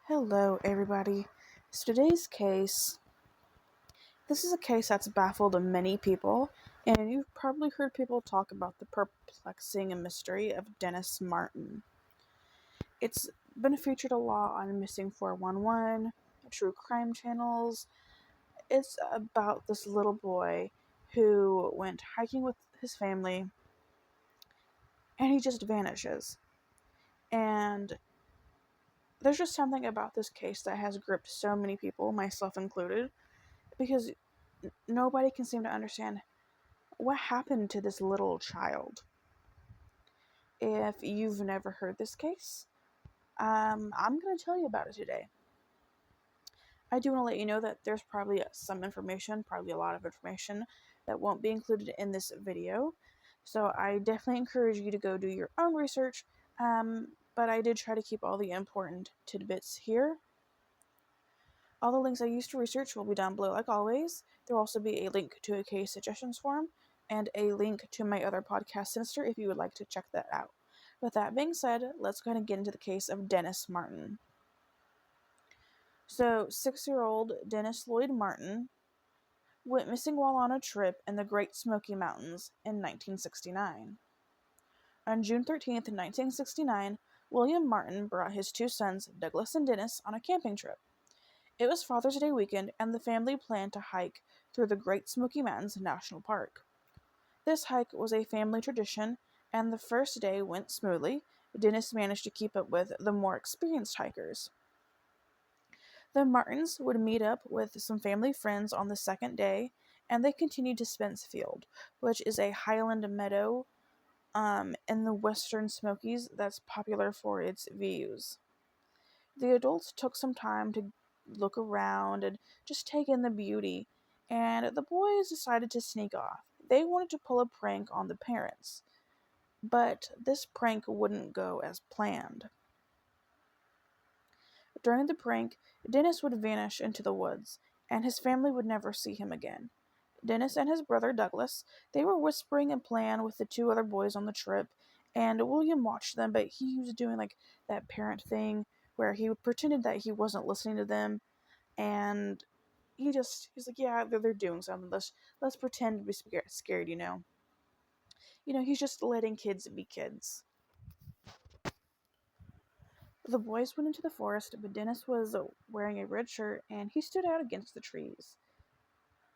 Hello, everybody. So today's case, this is a case that's baffled many people, and you've probably heard people talk about the perplexing mystery of Dennis Martin. It's been featured a lot on Missing 411, true crime channels. It's about this little boy who went hiking with his family, and he just vanishes. And there's just something about this case that has gripped so many people, myself included, because nobody can seem to understand what happened to this little child. If you've never heard this case, I'm going to tell you about it today. I do want to let you know that there's probably some information, probably a lot of information, that won't be included in this video. So I definitely encourage you to go do your own research, but I did try to keep all the important tidbits here. All the links I used to research will be down below like always. There will also be a link to a case suggestions form and a link to my other podcast, Sinister, if you would like to check that out. With that being said, let's go ahead and get into the case of Dennis Martin. So, 6-year-old Dennis Lloyd Martin went missing while on a trip in the Great Smoky Mountains in 1969. On June 13th, 1969, William Martin brought his two sons, Douglas and Dennis, on a camping trip. It was Father's Day weekend, and the family planned to hike through the Great Smoky Mountains National Park. This hike was a family tradition, and the first day went smoothly. Dennis managed to keep up with the more experienced hikers. The Martins would meet up with some family friends on the second day, and they continued to Spence Field, which is a highland meadow in the western Smokies that's popular for its views. The adults took some time to look around and just take in the beauty, and the boys decided to sneak off. They wanted to pull a prank on the parents, but this prank wouldn't go as planned. During the prank, Dennis would vanish into the woods, and his family would never see him again. Dennis and his brother Douglas, they were whispering a plan with the two other boys on the trip, and William watched them, but he was doing like that parent thing where he pretended that he wasn't listening to them, and he's like, yeah, they're doing something. Let's pretend to be scared. He's just letting kids be kids. The boys went into the forest, but Dennis was wearing a red shirt, and he stood out against the trees.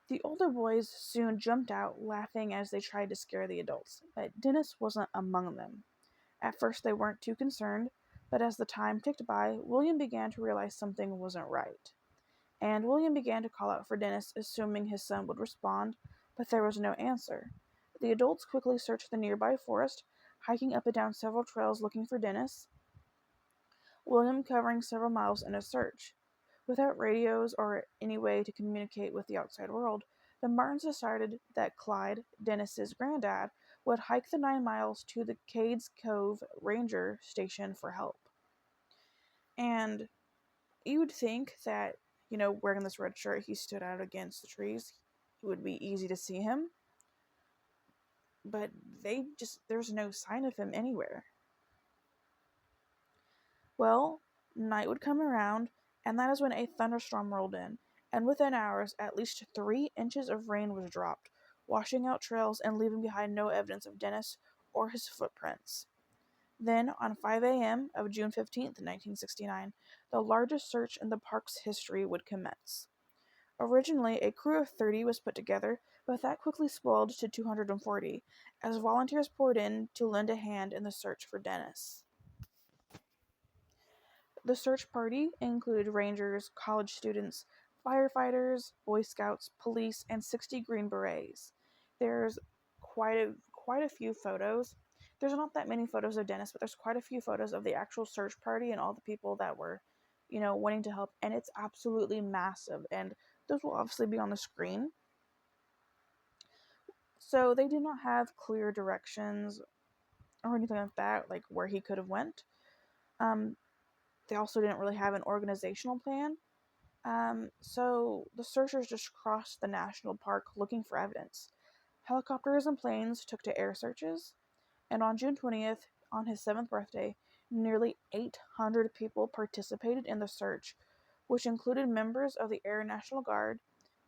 The older boys soon jumped out, laughing as they tried to scare the adults, but Dennis wasn't among them. At first they weren't too concerned, but as the time ticked by, William began to realize something wasn't right. And William began to call out for Dennis, assuming his son would respond, but there was no answer. The adults quickly searched the nearby forest, hiking up and down several trails looking for Dennis, William covering several miles in a search. Without radios or any way to communicate with the outside world, the Martins decided that Clyde, Dennis's granddad, would hike the 9 miles to the Cades Cove Ranger Station for help. And you would think that, wearing this red shirt, he stood out against the trees. It would be easy to see him. But there's no sign of him anywhere. Well, night would come around, and that is when a thunderstorm rolled in, and within hours, at least 3 inches of rain was dropped, washing out trails and leaving behind no evidence of Dennis or his footprints. Then, on 5 a.m. of June 15th, 1969, the largest search in the park's history would commence. Originally, a crew of 30 was put together, but that quickly swelled to 240, as volunteers poured in to lend a hand in the search for Dennis. The search party included rangers, college students, firefighters, Boy Scouts, police, and 60 Green Berets. There's quite a few photos. There's not that many photos of Dennis, but there's quite a few photos of the actual search party and all the people that were, wanting to help. And it's absolutely massive. And those will obviously be on the screen. So they did not have clear directions or anything like that, like where he could have went. They also didn't really have an organizational plan. So the searchers just crossed the national park looking for evidence. Helicopters and planes took to air searches, and on June 20th, on his 7th birthday, Nearly 800 people participated in the search, which included members of the Air National Guard,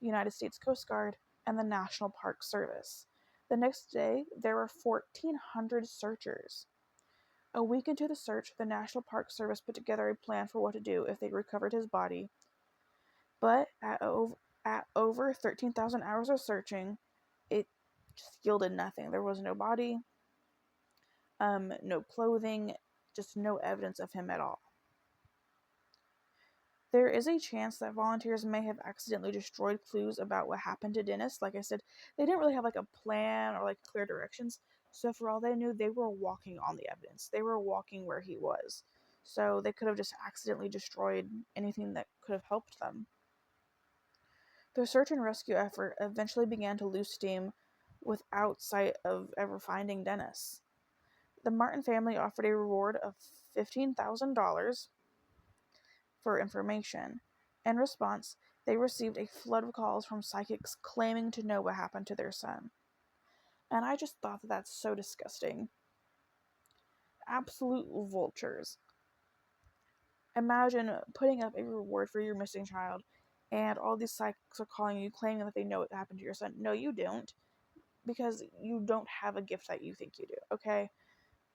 the United States Coast Guard, and the National Park Service. The next day, there were 1,400 searchers. A week into the search, the National Park Service put together a plan for what to do if they recovered his body. But at over 13,000 hours of searching, it just yielded nothing. There was no body, no clothing, just no evidence of him at all. There is a chance that volunteers may have accidentally destroyed clues about what happened to Dennis. Like I said, they didn't really have like a plan or like clear directions. So for all they knew, they were walking on the evidence. They were walking where he was. So they could have just accidentally destroyed anything that could have helped them. The search and rescue effort eventually began to lose steam without sight of ever finding Dennis. The Martin family offered a reward of $15,000 for information. In response, they received a flood of calls from psychics claiming to know what happened to their son. And I just thought that that's so disgusting. Absolute vultures. Imagine putting up a reward for your missing child, and all these psychics are calling you claiming that they know what happened to your son. No, you don't, because you don't have a gift that you think you do, okay?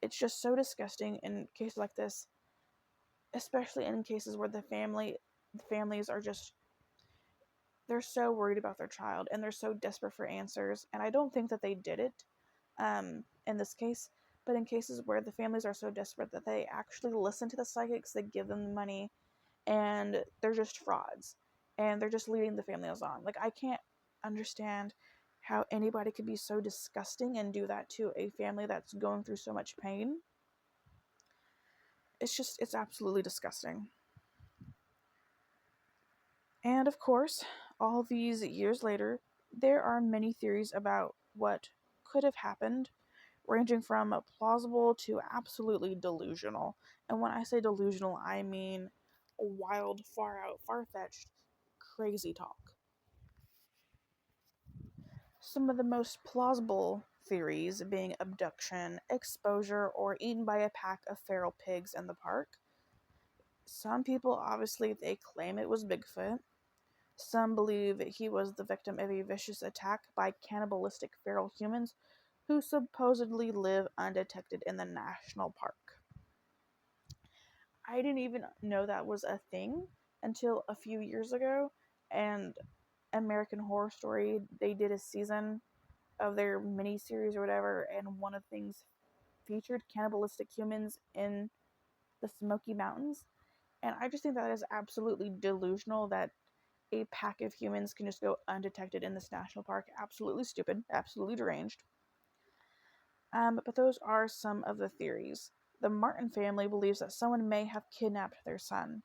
It's just so disgusting in cases like this, especially in cases where the families are just, they're so worried about their child and they're so desperate for answers. And I don't think that they did it in this case, but in cases where the families are so desperate that they actually listen to the psychics, they give them the money, and they're just frauds and they're just leading the families on. Like, I can't understand how anybody could be so disgusting and do that to a family that's going through so much pain. It's absolutely disgusting. And of course, all these years later, there are many theories about what could have happened, ranging from plausible to absolutely delusional. And when I say delusional, I mean wild, far out, far-fetched, crazy talk. Some of the most plausible theories being abduction, exposure, or eaten by a pack of feral pigs in the park. Some people, obviously, they claim it was Bigfoot. Some believe he was the victim of a vicious attack by cannibalistic feral humans who supposedly live undetected in the national park. I didn't even know that was a thing until a few years ago, and American Horror Story, they did a season of their mini-series or whatever, and one of the things featured cannibalistic humans in the Smoky Mountains. And I just think that is absolutely delusional that a pack of humans can just go undetected in this national park. Absolutely stupid, absolutely deranged. But those are some of the theories. The Martin family believes that someone may have kidnapped their son.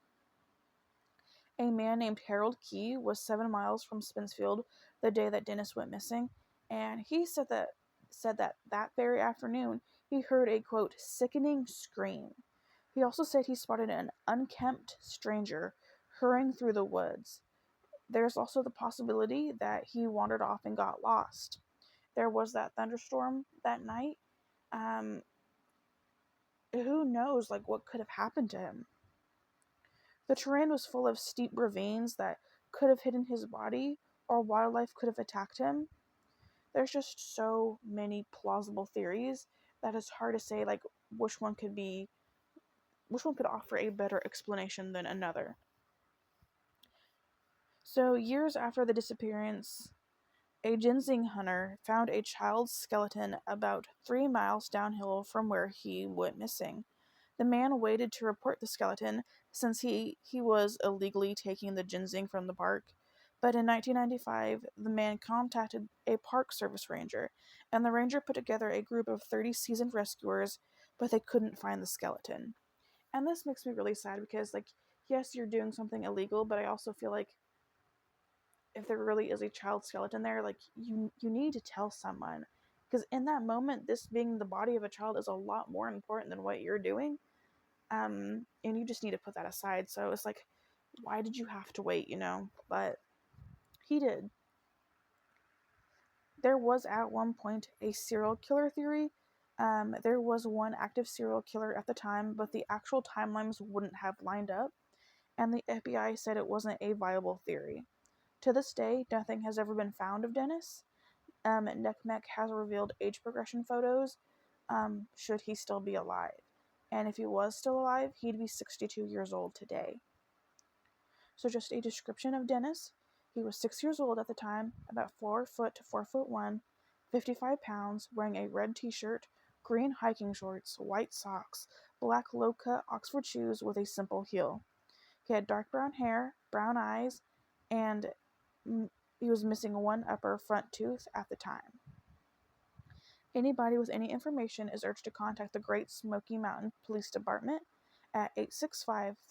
A man named Harold Key was 7 miles from Spinsfield the day that Dennis went missing, and he said that very afternoon he heard a, quote, sickening scream. He also said he spotted an unkempt stranger hurrying through the woods. There's also the possibility that he wandered off and got lost. There was that thunderstorm that night. Who knows, like, what could have happened to him? The terrain was full of steep ravines that could have hidden his body, or wildlife could have attacked him. There's just so many plausible theories that it's hard to say, like, which one could offer a better explanation than another. So, years after the disappearance, a ginseng hunter found a child's skeleton about 3 miles downhill from where he went missing. The man waited to report the skeleton since he was illegally taking the ginseng from the park. But in 1995, the man contacted a Park Service ranger, and the ranger put together a group of 30 seasoned rescuers, but they couldn't find the skeleton. And this makes me really sad because, like, yes, you're doing something illegal, but I also feel like if there really is a child skeleton there, like, you need to tell someone, because in that moment, this being the body of a child is a lot more important than what you're doing, and you just need to put that aside. So it's like, why did you have to wait, But he did. There was at one point a serial killer theory There was one active serial killer at the time, but the actual timelines wouldn't have lined up, and the FBI said it wasn't a viable theory. To this day, nothing has ever been found of Dennis. NCMEC has revealed age progression photos, should he still be alive. And if he was still alive, he'd be 62 years old today. So just a description of Dennis. He was 6 years old at the time, about 4 foot to 4'1", 55 pounds, wearing a red t-shirt, green hiking shorts, white socks, black low-cut Oxford shoes with a simple heel. He had dark brown hair, brown eyes, and he was missing one upper front tooth at the time. Anybody with any information is urged to contact the Great Smoky Mountain Police Department at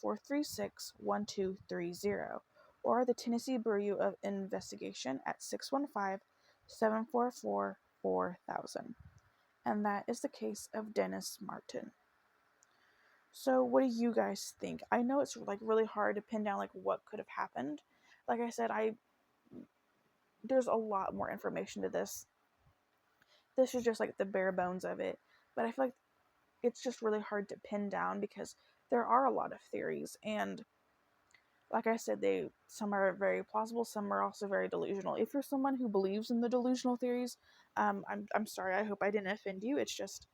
865-436-1230 or the Tennessee Bureau of Investigation at 615-744-4000. And that is the case of Dennis Martin. So what do you guys think? I know it's really hard to pin down what could have happened. Like I said, there's a lot more information to this. This is just the bare bones of it. But I feel like it's just really hard to pin down because there are a lot of theories, and like I said, some are very plausible, some are also very delusional. If you're someone who believes in the delusional theories, I'm sorry, I hope I didn't offend you. It's just,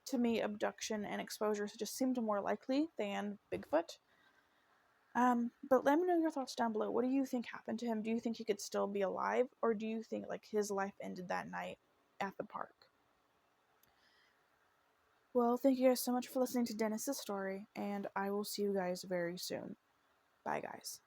to me, abduction and exposure just seemed more likely than Bigfoot. But let me know your thoughts down below. What do you think happened to him? Do you think he could still be alive, or do you think his life ended that night at the park? Well, thank you guys so much for listening to Dennis's story, and I will see you guys very soon. Bye, guys.